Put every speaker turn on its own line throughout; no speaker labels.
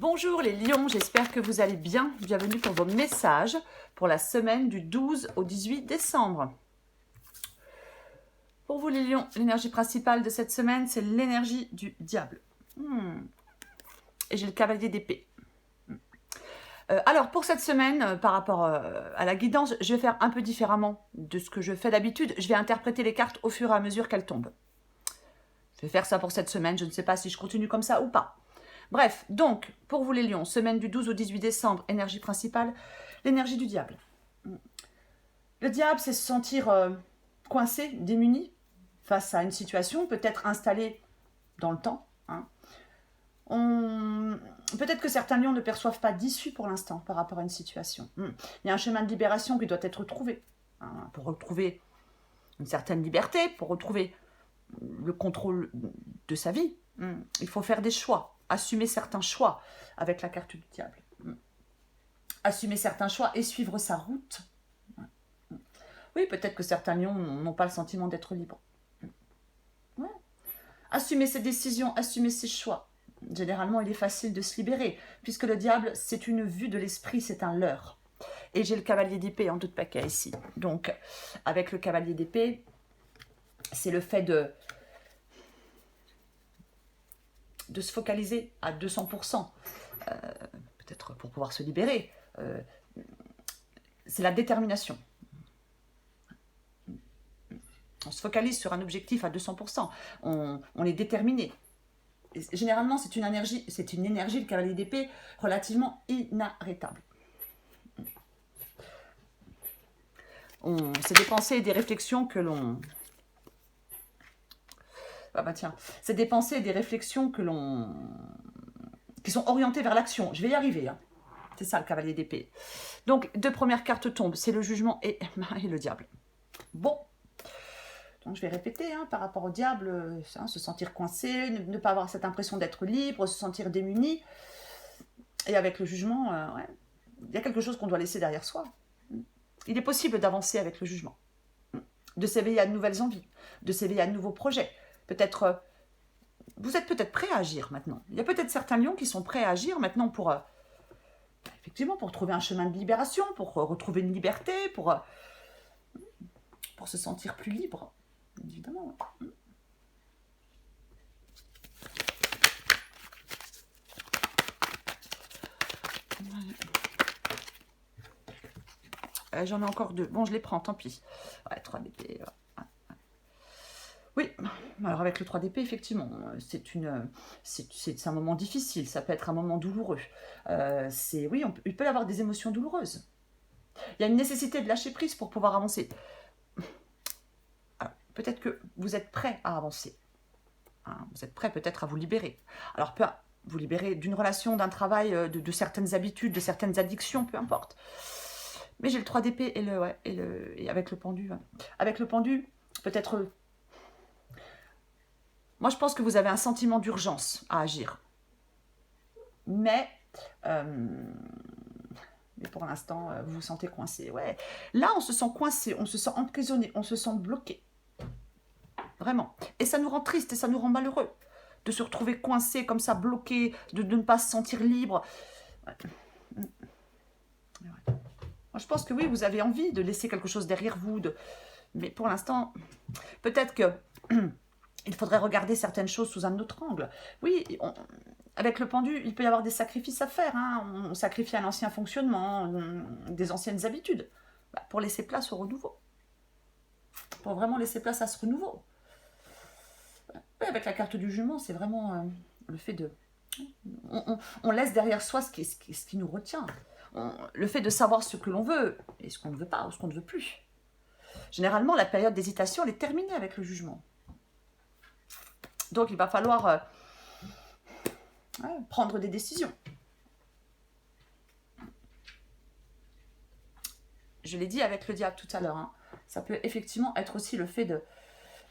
Bonjour les lions, j'espère que vous allez bien. Bienvenue pour vos messages pour la semaine du 12 au 18 décembre. Pour vous les lions, l'énergie principale de cette semaine, c'est l'énergie du diable. Et j'ai le cavalier d'épée. Alors pour cette semaine, par rapport à la guidance, je vais faire un peu différemment de ce que je fais d'habitude. Je vais interpréter les cartes au fur et à mesure qu'elles tombent. Je vais faire ça pour cette semaine, je ne sais pas si je continue comme ça ou pas. Bref, donc, pour vous les lions, semaine du 12 au 18 décembre, énergie principale, l'énergie du diable. Le diable, c'est se sentir coincé, démuni, face à une situation, peut-être installée dans le temps. Peut-être que certains lions ne perçoivent pas d'issue pour l'instant par rapport à une situation. Il y a un chemin de libération qui doit être trouvé, pour retrouver une certaine liberté, pour retrouver le contrôle de sa vie. Il faut faire des choix, assumer certains choix avec la carte du diable. Assumer certains choix et suivre sa route. Oui, peut-être que certains lions n'ont pas le sentiment d'être libres. Ouais. Assumer ses décisions, assumer ses choix. Généralement, il est facile de se libérer, puisque le diable, c'est une vue de l'esprit, c'est un leurre. Et j'ai le cavalier d'épée en tout paquet ici. Donc, avec le cavalier d'épée, c'est le fait de se focaliser à 200%, peut-être pour pouvoir se libérer. C'est la détermination. On se focalise sur un objectif à 200%. On est déterminé. Et généralement, c'est une énergie, le cavalier d'épée, relativement inarrêtable. C'est des pensées et des réflexions que l'on... c'est des pensées et des réflexions qui sont orientées vers l'action. Je vais y arriver. C'est ça, le cavalier d'épée. Donc, deux premières cartes tombent. C'est le jugement et le diable. Bon. Donc, je vais répéter, par rapport au diable, se sentir coincé, ne pas avoir cette impression d'être libre, se sentir démuni. Et avec le jugement, il y a quelque chose qu'on doit laisser derrière soi. Il est possible d'avancer avec le jugement, de s'éveiller à de nouvelles envies, de s'éveiller à de nouveaux projets. Peut-être, vous êtes peut-être prêt à agir maintenant. Il y a peut-être certains lions qui sont prêts à agir maintenant pour, effectivement, pour trouver un chemin de libération, pour retrouver une liberté, pour se sentir plus libre. Évidemment. J'en ai encore deux. Bon, je les prends, tant pis. Ouais, 3 d'épée. Oui, alors avec le 3 d'épée, effectivement, c'est un moment difficile. Ça peut être un moment douloureux. Oui, il peut y avoir des émotions douloureuses. Il y a une nécessité de lâcher prise pour pouvoir avancer. Peut-être que vous êtes prêt à avancer. Vous êtes prêt peut-être à vous libérer. Alors, vous libérer d'une relation, d'un travail, de certaines habitudes, de certaines addictions, peu importe. Mais j'ai le 3 d'épée et avec le pendu. Avec le pendu, peut-être... Moi, je pense que vous avez un sentiment d'urgence à agir. Mais pour l'instant, vous vous sentez coincé. Ouais. Là, on se sent coincé, on se sent emprisonné, on se sent bloqué. Vraiment. Et ça nous rend triste et ça nous rend malheureux de se retrouver coincé comme ça, bloqué, de ne pas se sentir libre. Moi, je pense que oui, vous avez envie de laisser quelque chose derrière vous. Mais pour l'instant, peut-être que il faudrait regarder certaines choses sous un autre angle. Oui, avec le pendu, il peut y avoir des sacrifices à faire. On sacrifie un ancien fonctionnement, des anciennes habitudes, pour laisser place au renouveau. Pour vraiment laisser place à ce renouveau. Oui, avec la carte du jugement, c'est vraiment le fait de... On laisse derrière soi ce qui nous retient. Le fait de savoir ce que l'on veut et ce qu'on ne veut pas ou ce qu'on ne veut plus. Généralement, la période d'hésitation, elle est terminée avec le jugement. Donc, il va falloir prendre des décisions. Je l'ai dit avec le diable tout à l'heure. Ça peut effectivement être aussi le fait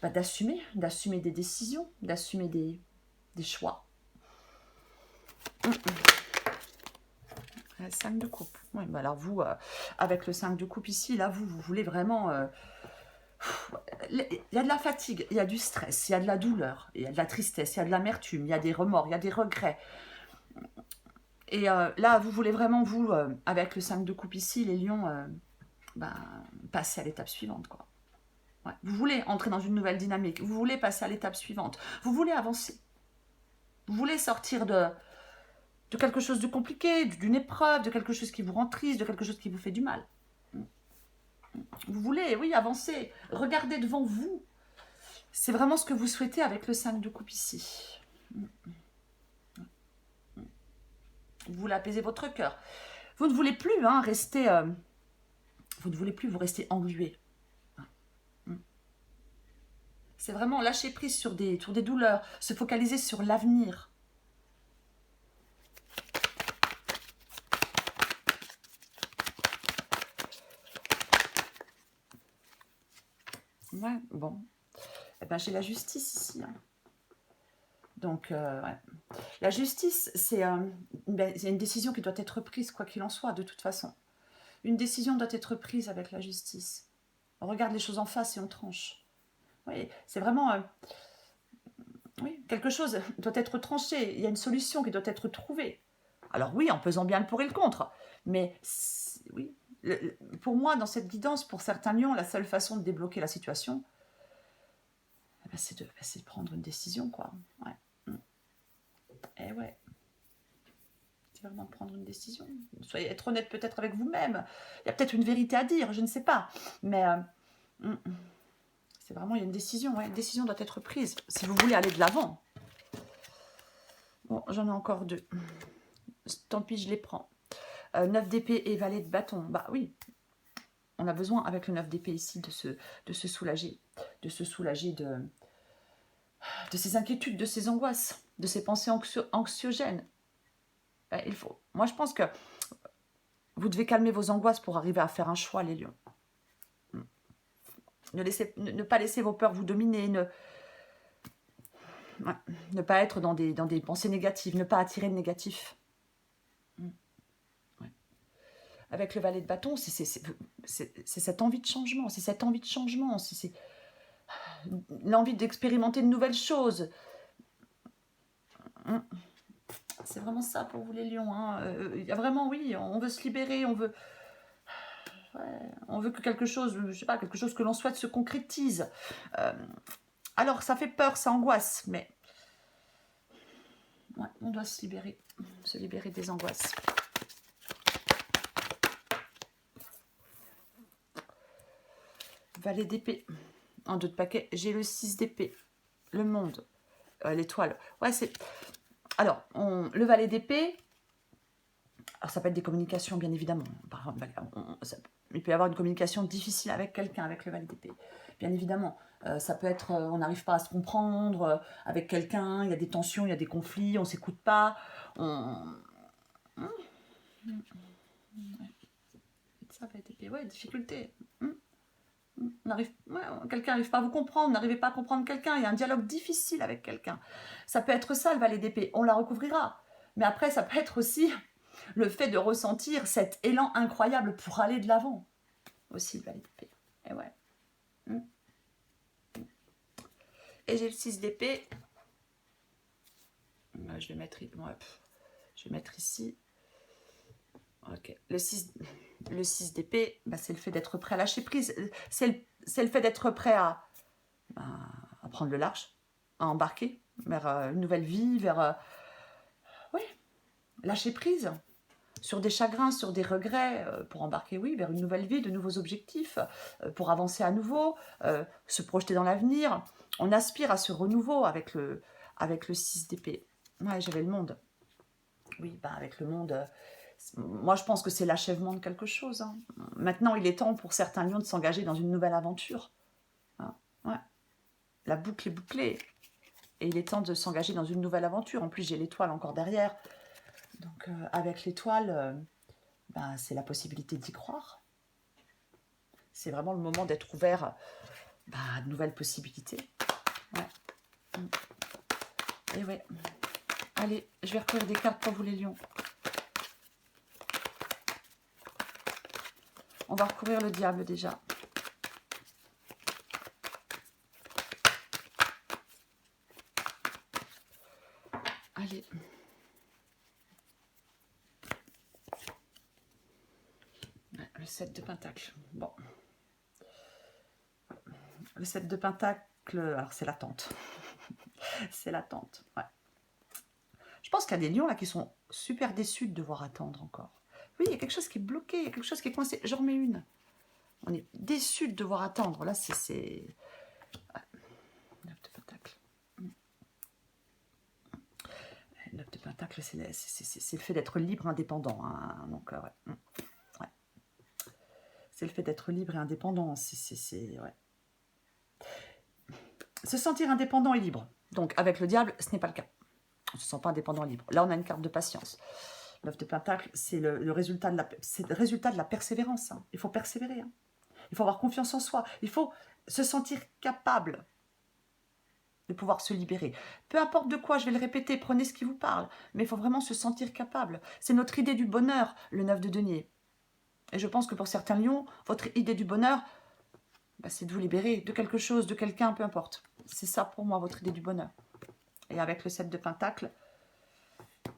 d'assumer des décisions, d'assumer des choix. 5 de coupe. Oui, alors vous, avec le 5 de coupe ici, là, vous voulez vraiment... il y a de la fatigue, il y a du stress, il y a de la douleur, il y a de la tristesse, il y a de l'amertume, il y a des remords, il y a des regrets. Et là, vous voulez vraiment, vous, avec le 5 de coupe ici, les lions, passer à l'étape suivante, quoi. Ouais. Vous voulez entrer dans une nouvelle dynamique, vous voulez passer à l'étape suivante, vous voulez avancer. Vous voulez sortir de quelque chose de compliqué, d'une épreuve, de quelque chose qui vous rend triste, de quelque chose qui vous fait du mal. Vous voulez, oui, avancer. Regardez devant vous. C'est vraiment ce que vous souhaitez avec le 5 de coupe ici. Vous voulez apaiser votre cœur. Vous ne voulez plus rester... vous ne voulez plus vous rester englué. C'est vraiment lâcher prise sur des douleurs, se focaliser sur l'avenir. Ouais, bon. Eh ben, j'ai la justice ici. Donc, ouais. La justice, c'est une décision qui doit être prise, quoi qu'il en soit, de toute façon. Une décision doit être prise avec la justice. On regarde les choses en face et on tranche. Oui, c'est vraiment... oui, quelque chose doit être tranché. Il y a une solution qui doit être trouvée. Alors oui, en pesant bien le pour et le contre. Mais oui, pour moi, dans cette guidance, pour certains lions, la seule façon de débloquer la situation, c'est de prendre une décision, quoi. Ouais. Et ouais. C'est vraiment de prendre une décision. Soyez être honnête peut-être avec vous-même. Il y a peut-être une vérité à dire, je ne sais pas. Mais c'est vraiment, il y a une décision. Ouais, une décision doit être prise si vous voulez aller de l'avant. Bon, j'en ai encore deux. Tant pis, je les prends. 9 d'épée et valet de bâton. Bah oui, on a besoin avec le 9 d'épée ici de se soulager. De se soulager de ces inquiétudes, de ces angoisses, de ces pensées anxiogènes. Moi, je pense que vous devez calmer vos angoisses pour arriver à faire un choix, les lions. Ne pas laisser vos peurs vous dominer, ne pas être dans des pensées négatives, ne pas attirer le négatif. Ouais. Avec le valet de bâton, c'est cette envie de changement, c'est l'envie d'expérimenter de nouvelles choses. C'est vraiment ça pour vous les lions. Il y a vraiment, oui, on veut se libérer, on veut que quelque chose, je sais pas, quelque chose que l'on souhaite se concrétise. Alors ça fait peur, ça angoisse, mais ouais, on doit se libérer des angoisses. Valet d'épée. En 2 de paquet, j'ai le 6 d'épée. Le monde. L'étoile. Ouais, c'est... Alors, le valet d'épée, alors ça peut être des communications, bien évidemment. Il peut y avoir une communication difficile avec quelqu'un, avec le valet d'épée. Bien évidemment. Ça peut être, on n'arrive pas à se comprendre avec quelqu'un, il y a des tensions, il y a des conflits, on ne s'écoute pas. Ça va être épée. Ouais, difficulté. Quelqu'un n'arrive pas à vous comprendre, n'arrivez pas à comprendre quelqu'un, il y a un dialogue difficile avec quelqu'un. Ça peut être ça, le valet d'épée, on la recouvrira. Mais après, ça peut être aussi le fait de ressentir cet élan incroyable pour aller de l'avant. Aussi, le valet d'épée. Et ouais. Et j'ai le 6 d'épée. Je vais mettre ici. Ok. Le 6 d'épée, c'est le fait d'être prêt à lâcher prise. C'est le fait d'être prêt à prendre le large, à embarquer vers une nouvelle vie, vers... oui, lâcher prise sur des chagrins, sur des regrets, pour embarquer, oui, vers une nouvelle vie, de nouveaux objectifs, pour avancer à nouveau, se projeter dans l'avenir. On aspire à ce renouveau avec le 6 d'épée. Ouais, j'avais le monde. Oui, avec le monde... moi, je pense que c'est l'achèvement de quelque chose. Maintenant, il est temps pour certains lions de s'engager dans une nouvelle aventure. Ouais. La boucle est bouclée. Et il est temps de s'engager dans une nouvelle aventure. En plus, j'ai l'étoile encore derrière. Donc, avec l'étoile, c'est la possibilité d'y croire. C'est vraiment le moment d'être ouvert à de nouvelles possibilités. Ouais. Et ouais. Allez, je vais recouvrir des cartes pour vous, les lions. On va recouvrir le diable déjà. Allez. le 7 de Pentacle. Bon. Le 7 de Pentacle, alors c'est l'attente. C'est l'attente, ouais. Je pense qu'il y a des lions là qui sont super déçus de devoir attendre encore. Oui, il y a quelque chose qui est bloqué, il y a quelque chose qui est coincé. J'en remets une. On est déçus de devoir attendre. Là, c'est... Ouais. 9 de Pentacle. 9 de Pentacle, c'est le fait d'être libre, indépendant. Hein. Donc, ouais. Ouais. C'est le fait d'être libre et indépendant. Ouais. Se sentir indépendant et libre. Donc, avec le diable, ce n'est pas le cas. On ne se sent pas indépendant et libre. Là, on a une carte de patience. 9 de Pentacle, c'est le résultat de la persévérance. Hein. Il faut persévérer. Hein. Il faut avoir confiance en soi. Il faut se sentir capable de pouvoir se libérer. Peu importe de quoi, je vais le répéter, prenez ce qui vous parle. Mais il faut vraiment se sentir capable. C'est notre idée du bonheur, le 9 de denier. Et je pense que pour certains lions, votre idée du bonheur, bah, c'est de vous libérer de quelque chose, de quelqu'un, peu importe. C'est ça pour moi, votre idée du bonheur. Et avec le 7 de Pentacle,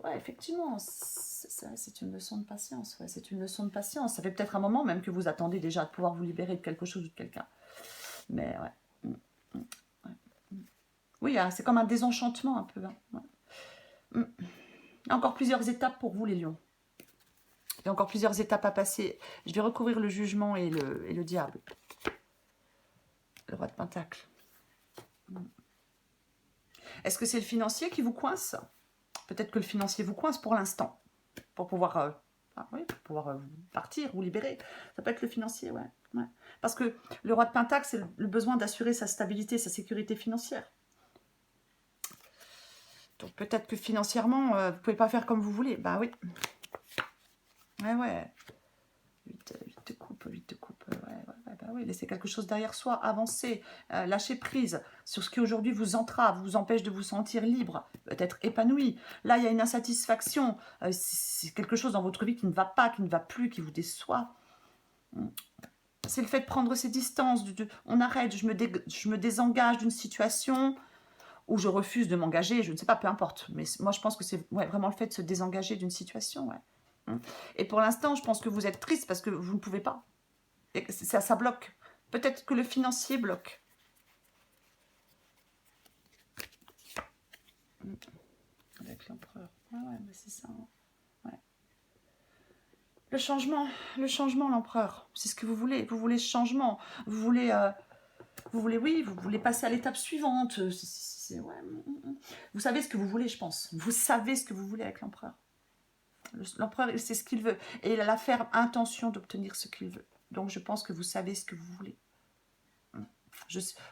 ouais, effectivement, c'est une leçon de patience. Ouais, c'est une leçon de patience. Ça fait peut-être un moment même que vous attendez déjà de pouvoir vous libérer de quelque chose ou de quelqu'un. Mais ouais. Oui, c'est comme un désenchantement un peu. Hein. Ouais. Il y a encore plusieurs étapes pour vous, les lions. Il y a encore plusieurs étapes à passer. Je vais recouvrir le jugement et le diable. Le roi de Pentacle. Est-ce que c'est le financier qui vous coince? Peut-être que le financier vous coince pour l'instant. Pour pouvoir, partir ou libérer. Ça peut être le financier, ouais. Parce que le roi de Pentacle, c'est le besoin d'assurer sa stabilité, sa sécurité financière. Donc peut-être que financièrement, vous ne pouvez pas faire comme vous voulez. Bah oui. Ouais. 8 de coupe, 8 de coupe. Oui, laissez quelque chose derrière soi, avancez, lâchez prise sur ce qui aujourd'hui vous entrave, vous empêche de vous sentir libre, peut-être épanoui. Là, il y a une insatisfaction, c'est quelque chose dans votre vie qui ne va pas, qui ne va plus, qui vous déçoit. C'est le fait de prendre ses distances, on arrête, je me désengage d'une situation où je refuse de m'engager, je ne sais pas, peu importe. Mais moi, je pense que c'est vraiment le fait de se désengager d'une situation. Et pour l'instant, je pense que vous êtes triste parce que vous ne pouvez pas. Et ça bloque. Peut-être que le financier bloque. Avec l'empereur. Mais c'est ça. Ouais. Le changement, l'empereur. C'est ce que vous voulez. Vous voulez ce changement. Vous voulez passer à l'étape suivante. Vous savez ce que vous voulez, je pense. Vous savez ce que vous voulez avec l'empereur. L'empereur, il sait ce qu'il veut. Et il a la ferme intention d'obtenir ce qu'il veut. Donc, je pense que vous savez ce que vous voulez.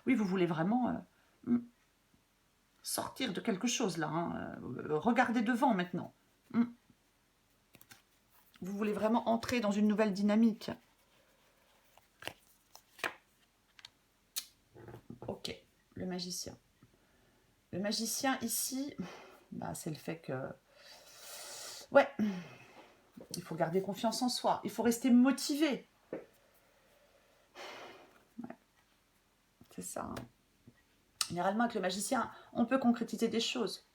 Oui, vous voulez vraiment sortir de quelque chose, là. Regardez devant, maintenant. Vous voulez vraiment entrer dans une nouvelle dynamique. Ok, le magicien. Le magicien, ici, c'est le fait que... Ouais, il faut garder confiance en soi. Il faut rester motivé. C'est ça. Hein. Généralement, avec le magicien, on peut concrétiser des choses.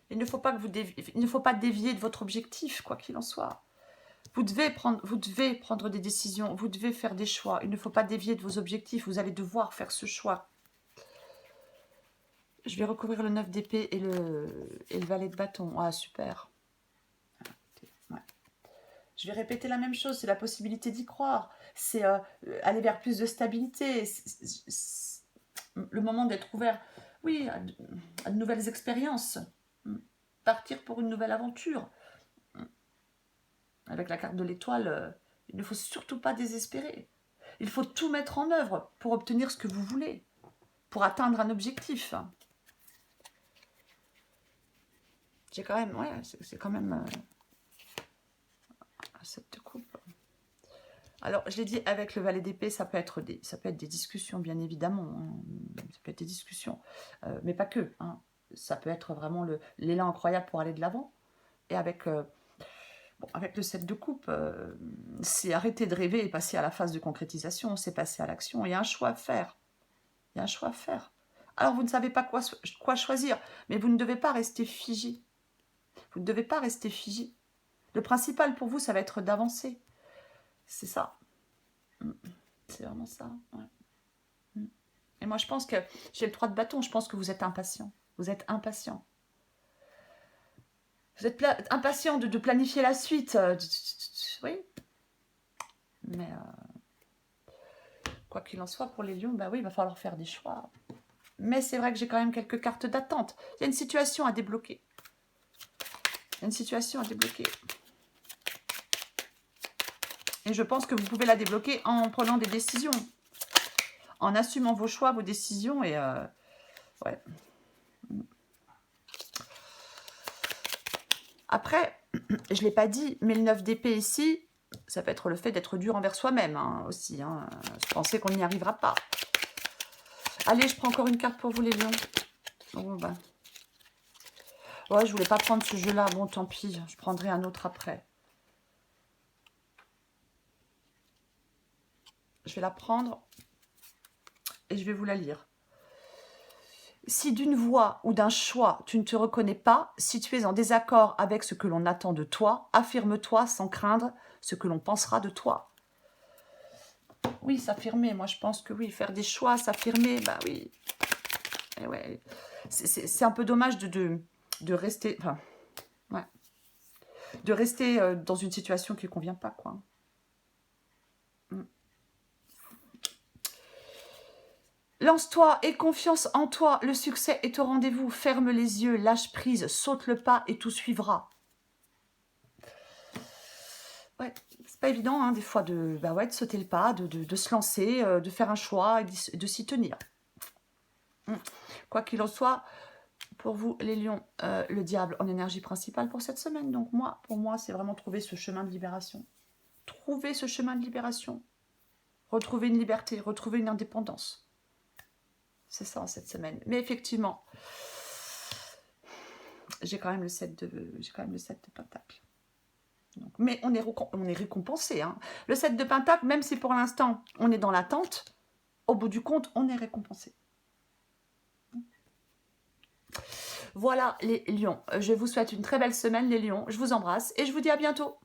Il ne faut pas dévier de votre objectif, quoi qu'il en soit. Vous devez prendre des décisions, vous devez faire des choix. Il ne faut pas dévier de vos objectifs, vous allez devoir faire ce choix. Je vais recouvrir le 9 d'épée et le valet de bâton. Ah, super. Je vais répéter la même chose, c'est la possibilité d'y croire. C'est aller vers plus de stabilité. C'est le moment d'être ouvert, oui, à de nouvelles expériences. Partir pour une nouvelle aventure. Avec la carte de l'étoile, il ne faut surtout pas désespérer. Il faut tout mettre en œuvre pour obtenir ce que vous voulez, pour atteindre un objectif. J'ai quand même, c'est quand même... 7 de coupe. Alors, je l'ai dit, avec le valet d'épée, ça peut être des discussions, bien évidemment. Hein. Ça peut être des discussions. Mais pas que. Hein. Ça peut être vraiment l'élan incroyable pour aller de l'avant. Et avec le 7 de coupe, c'est arrêter de rêver et passer à la phase de concrétisation. C'est passer à l'action. Il y a un choix à faire. Alors, vous ne savez pas quoi choisir. Mais vous ne devez pas rester figé. Vous ne devez pas rester figé. Le principal pour vous, ça va être d'avancer. C'est ça. C'est vraiment ça. Ouais. Et moi, je pense que j'ai le 3 de bâton. Je pense que vous êtes impatient. Vous êtes impatient. Vous êtes impatient de planifier la suite. Oui. Mais quoi qu'il en soit, pour les lions, bah oui, il va falloir faire des choix. Mais c'est vrai que j'ai quand même quelques cartes d'attente. Il y a une situation à débloquer. Il y a une situation à débloquer. Et je pense que vous pouvez la débloquer en prenant des décisions. En assumant vos choix, vos décisions. Et ouais. Après, je ne l'ai pas dit, mais le 9 d'épée ici, ça peut être le fait d'être dur envers soi-même aussi. Je pensais qu'on n'y arrivera pas. Allez, je prends encore une carte pour vous, les lions. Oh, bah. Ouais, je voulais pas prendre ce jeu-là. Bon, tant pis, je prendrai un autre après. Je vais la prendre et je vais vous la lire. Si d'une voix ou d'un choix, tu ne te reconnais pas, si tu es en désaccord avec ce que l'on attend de toi, affirme-toi sans craindre ce que l'on pensera de toi. Oui, s'affirmer, moi je pense que oui, faire des choix, s'affirmer, bah oui. Et ouais. C'est un peu dommage de rester, enfin, ouais, de rester dans une situation qui ne convient pas, quoi. Lance-toi, aie confiance en toi, le succès est au rendez-vous, ferme les yeux, lâche prise, saute le pas et tout suivra. Ouais, c'est pas évident des fois de sauter le pas, de se lancer, de faire un choix et de s'y tenir. Quoi qu'il en soit, pour vous les lions, le diable en énergie principale pour cette semaine. Donc pour moi, c'est vraiment trouver ce chemin de libération. Trouver ce chemin de libération. Retrouver une liberté, retrouver une indépendance. C'est ça cette semaine. Mais effectivement, j'ai quand même le 7 de Pentacle. Donc, mais on est récompensé. Le 7 de Pentacle, même si pour l'instant on est dans l'attente, au bout du compte, on est récompensé. Voilà les lions. Je vous souhaite une très belle semaine les lions. Je vous embrasse et je vous dis à bientôt.